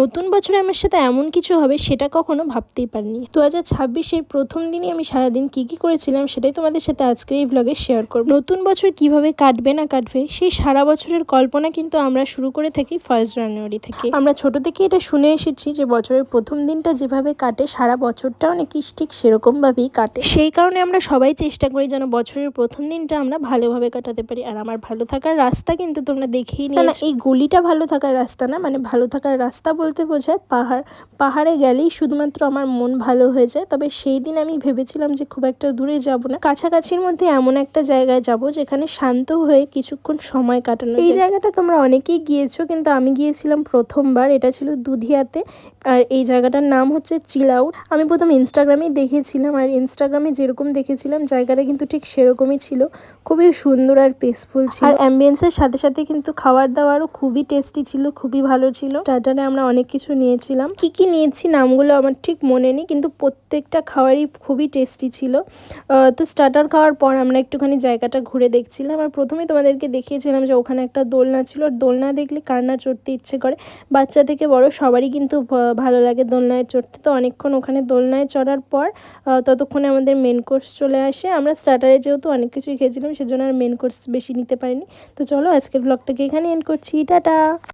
নতুন বছরে আমার সাথে এমন কিছু হবে সেটা কখনো ভাবতেই পারিনি। 2026-এর প্রথম দিনই আমি সারাদিন কি করেছিলাম সেটাই তোমাদের সাথে আজকের এই ব্লগে শেয়ার করব। নতুন বছর কিভাবে কাটবে না কাটবে সেই সারা বছরের কল্পনা কিন্তু আমরা শুরু করে থাকি 1 জানুয়ারি থেকে। আমরা ছোট থেকে এটা শুনে এসেছি যে বছরের প্রথম দিনটা যেভাবে কাটে সারা বছরটাও নাকি ঠিক সেরকম ভাবেই কাটে। সেই কারণে আমরা সবাই চেষ্টা করি যেন বছরের প্রথম দিনটা আমরা ভালোভাবে কাটাতে পারি। আর আমার ভালো থাকার রাস্তা কিন্তু তোমরা দেখেই নিয়েছো। এই গলিটা ভালো থাকার রাস্তা না, মানে ভালো থাকার রাস্তা বলতে বোঝায় পাহাড়ে গেলেই শুধুমাত্র আমার মন ভালো হয়ে যায়। তবে সেই দিন আমি ভেবেছিলাম যে খুব একটা দূরে যাব না, কাছাকাছির মধ্যে এমন একটা জায়গায় যাব যেখানে শান্ত হয়ে কিছুক্ষণ সময় কাটানো যায়। এই জায়গাটা তোমরা অনেকেই গিয়েছো, কিন্তু আমি গিয়েছিলাম প্রথমবার। এটা ছিল দুধিয়াতে, আর এই জায়গাটার নাম হচ্ছে চিল আউট। আমি প্রথম ইনস্টাগ্রামেই দেখেছিলাম, আর ইনস্টাগ্রামে যেরকম দেখেছিলাম জায়গাটা কিন্তু ঠিক সেরকমই ছিল। খুবই সুন্দর আর পিসফুল ছিল, আর অ্যাম্বিয়েন্সের সাথে সাথে কিন্তু খাবার দাবারও খুবই টেস্টি ছিল, খুবই ভালো ছিল। স্টার্টারে আমরা অনেক কিছু নিয়েছিলাম, কি নিয়েছি নামগুলো আমার ঠিক মনে নেই, কিন্তু প্রত্যেকটা খাবারই খুবই টেস্টি ছিল। তো স্টার্টার খাওয়ার পর আমরা একটুখানি জায়গাটা ঘুরে দেখছিলাম, আর প্রথমে তোমাদেরকে দেখিয়েছিলাম যে ওখানে একটা দোলনা ছিল। দোলনা দেখলে কার না চড়তে ইচ্ছে করে, বাচ্চা থেকে বড় সবারই কিন্তু ভালো লাগে দোলনায় চড়তে। তো অনেকক্ষণ ওখানে দোলনায় চড়ার পর ততক্ষণে আমাদের মেন কোর্স চলে আসে। আমরা স্টার্টারে যেহেতু অনেক কিছুই খেয়েছিলাম সেজন্য আর মেন কোর্স বেশি নিতে পারিনি। তো চলো আজকের ব্লগটাকে এখানে এন্ড করছি, টাটা।